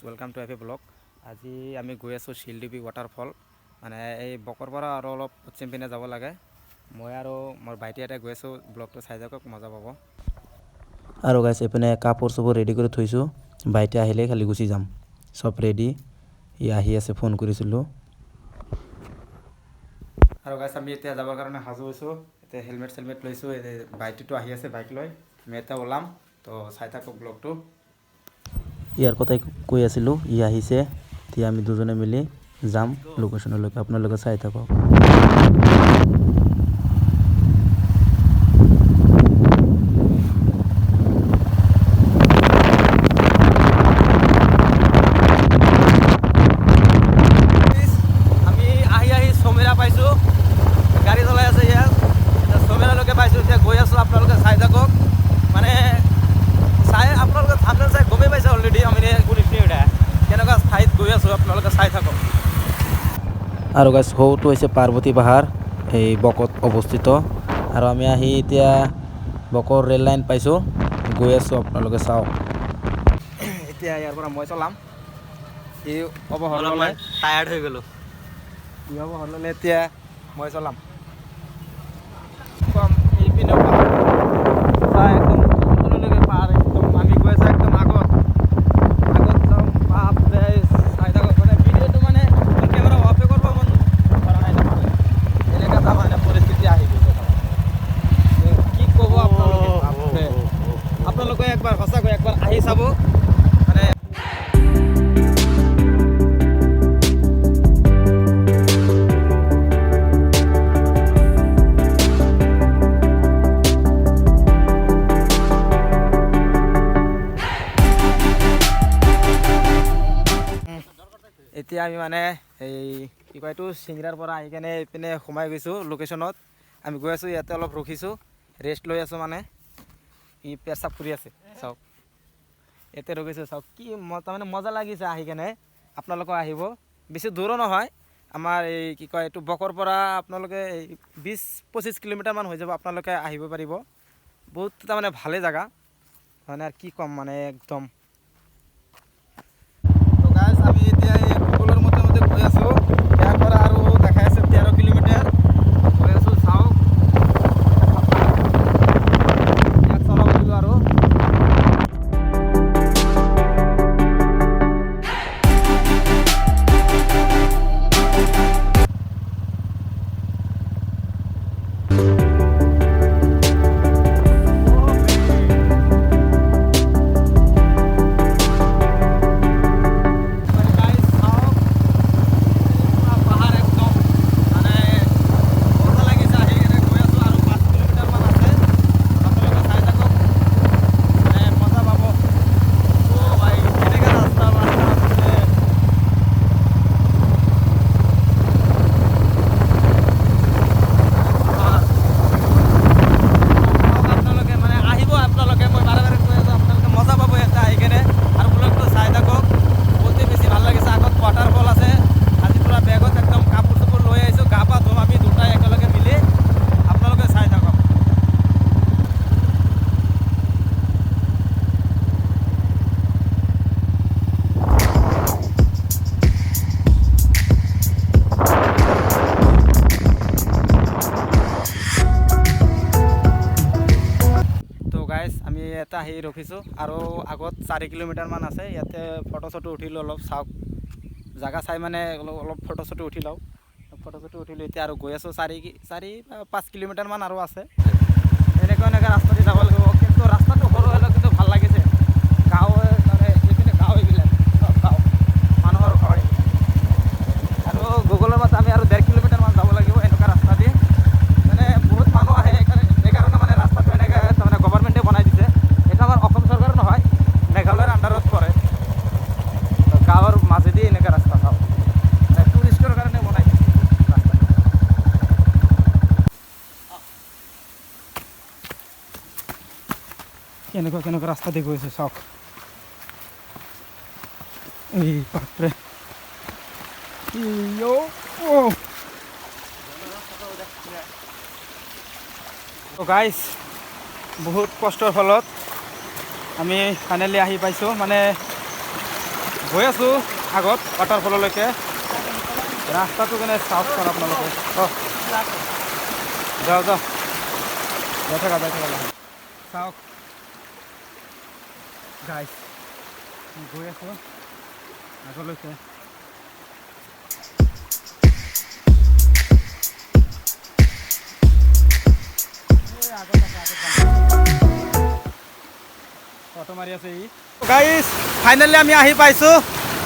Welcome to एफे blog. आज आम गई आसो शिलडुबी वाटारफल माने बकर पर और अलग पश्चिम पिने যাব লাগে। मैं और मोर भाईटी एटा गई आसो ब्लॉग तो चाई जाओक मजा पाब। और गाइस एपिने कापोर सब रेडी कर थैसो भाईटी आहिले खाली गुसी जाम सब रेडी इ आही আছে फोन करिसिलो और गाइस आमी एटा जाबार कारणे हाजु होइसो एटा हेलमेट सेलमेट लइसो भाईटी तो आही আছে बाइक लय मैं एटा ओलाम तो चाई थाको ब्लॉग तो ইয়াৰ কথাই কৈ আছিলো ই আহিছে তি আমি দুজনে মিলি যাম লোকেশনলৈকে আপোনালোকে চাই থাকক और गाइस हौটো হৈছে পাৰ্বতী পাহাৰ এই বকত অৱস্থিত আৰু আমি আহি এতিয়া বকৰ ৰেল লাইন পাইছো গৈ আছো আপোনালোকে চাওক এতিয়া ইয়াৰ পৰা মই চলাম এই অৱহৰলৈ টায়াৰ্ড হৈ গলো এই অৱহৰলৈ এতিয়া মই চলাম কম এই পিনে পাহাৰ একদম তললৈকে পাহাৰ একদম আমি গৈ আছো একদম আগত যাম বাপ ৰে চাই থাকক মানে ভিডিঅ'টো মানে কেমেৰা অফে কৰিব মন কৰা নাই নহয় এনেকা এটা মানে পৰিস্থিতি আহি গৈছে কি ক'ব আপোনালোকে আপোনালোকে একবাৰ সঁচাকৈ একবাৰ আহি চাব মানে এতিয়া আমি মানে এই কি কয় এইটো সিংৰাৰ পৰা আহি কেনে এইপিনে সোমাই গৈছোঁ লোকেশ্যনত আমি গৈ আছোঁ ইয়াতে অলপ ৰখিছোঁ ৰেষ্ট লৈ আছোঁ মানে ই পেচাব কৰি আছে চাওক ইয়াতে ৰখিছোঁ চাওক কি তাৰমানে মজা লাগিছে আহি কেনে আপোনালোকে আহিব বেছি দূৰো নহয় আমাৰ এই কি কয় এইটো বকৰ পৰা আপোনালোকে 20-25 কিলোমিটাৰমান হৈ যাব আপোনালোকে আহিব পাৰিব বহুত তাৰমানে ভালে জেগা মানে আৰু কি ক'ম মানে একদম তো গাইজ আমি এতিয়া এই গুগলৰ মতে গৈ আছোঁ ইয়াৰ পৰা আৰু দেখাই আছে 13 কিলোমিটাৰ গৈ আছোঁ চাওক ইয়াক চলাব দিলোঁ আৰু আমি এটা আহি ৰখিছোঁ আৰু আগত 4 কিলোমিটাৰমান আছে ইয়াতে ফটো চটো উঠিলোঁ অলপ চাওক জাগা চাই মানে অলপ ফটো চটো উঠি লওঁ ফটো চটো উঠিলোঁ এতিয়া আৰু গৈ আছোঁ 4-5 কিলোমিটাৰমান আৰু আছে এনেকুৱা ৰাস্তা দি যাব লাগিব কিন্তু ৰাস্তাটো সৰু হ'লেও কিন্তু ভাল লাগিছে গাঁও মানে এইপিনে গাঁও এইবিলাক চব গাঁও মানুহৰ ঘৰ আৰু গুগলৰ মতে আমি আৰু 1.5 কিলোমিটাৰমান যাব লাগিব এনেকুৱা ৰাস্তা দি মানে বহুত মানুহ আহে সেইকাৰণে মানে ৰাস্তাটো এনেকৈ তাৰমানে গভৰ্ণমেণ্টে বনাই দিছে এটা আমাৰ অসম চৰকাৰ নহয় মেঘালয়ৰ আণ্ডাৰত পৰে গাঁৱৰ মাজেদি এনেকৈ ৰাস্তা চাওঁ টুৰিষ্টৰ কাৰণে বনাই দিছে ৰাস্তা কেনেকুৱা ৰাস্তা দি গৈছে চাওক এই বাপৰে গাইজ বহুত কষ্টৰ ফলত আমি ফাইনেলি আহি পাইছোঁ মানে গৈ আছোঁ আগত ৱাটাৰফললৈকে ৰাস্তাটো কেনে চাওকচোন আপোনালোকে যাওঁ যাই থাকা চাওক গাইছ গৈ আছোঁ আগলৈকে অটো মাৰি আছে ই গাইছ ফাইনেলি আমি আহি পাইছোঁ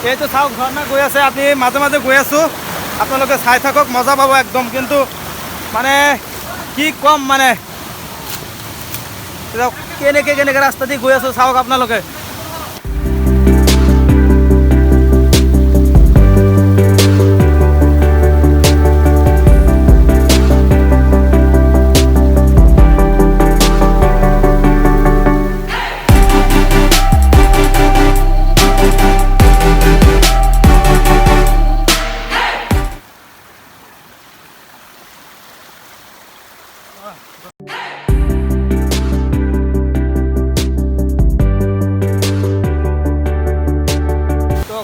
এইটো চাওক ঝৰ্ণা গৈ আছে আমি মাজে মাজে গৈ আছোঁ আপোনালোকে চাই থাকক মজা পাব একদম কিন্তু মানে কি কম মানে কেনেকৈ ৰাস্তা দি গৈ আছোঁ চাওক আপোনালোকে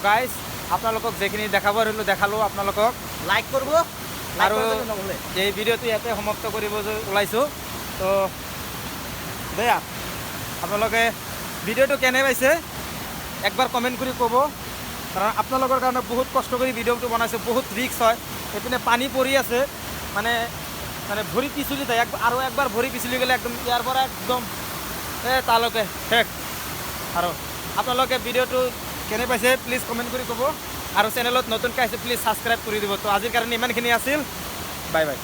গাইজ আপোনালোকক যেখিনি দেখাব দেখালোঁ আপোনালোকক লাইক কৰিব আৰু এই ভিডিঅ'টো ইয়াতে সমাপ্ত কৰিব ওলাইছোঁ তো দেয়া আপোনালোকে ভিডিঅ'টো কেনে পাইছে একবাৰ কমেণ্ট কৰি ক'ব কাৰণ আপোনালোকৰ কাৰণে বহুত কষ্ট কৰি ভিডিঅ'টো বনাইছোঁ বহুত ৰিস্ক হয় সেইপিনে পানী পৰি আছে মানে ভৰি পিছলি যায় আৰু একবাৰ ভৰি পিছলি গ'লে একদম ইয়াৰ পৰা একদম তালৈকে শেষ আৰু আপোনালোকে ভিডিঅ'টো কেনে পাইছে প্লিজ কমেণ্ট কৰি ক'ব আৰু চেনেলত নতুনকৈ আহিছে প্লিজ ছাবস্ক্ৰাইব কৰি দিব তো আজিৰ কাৰণে ইমানখিনি আছিল বাই বাই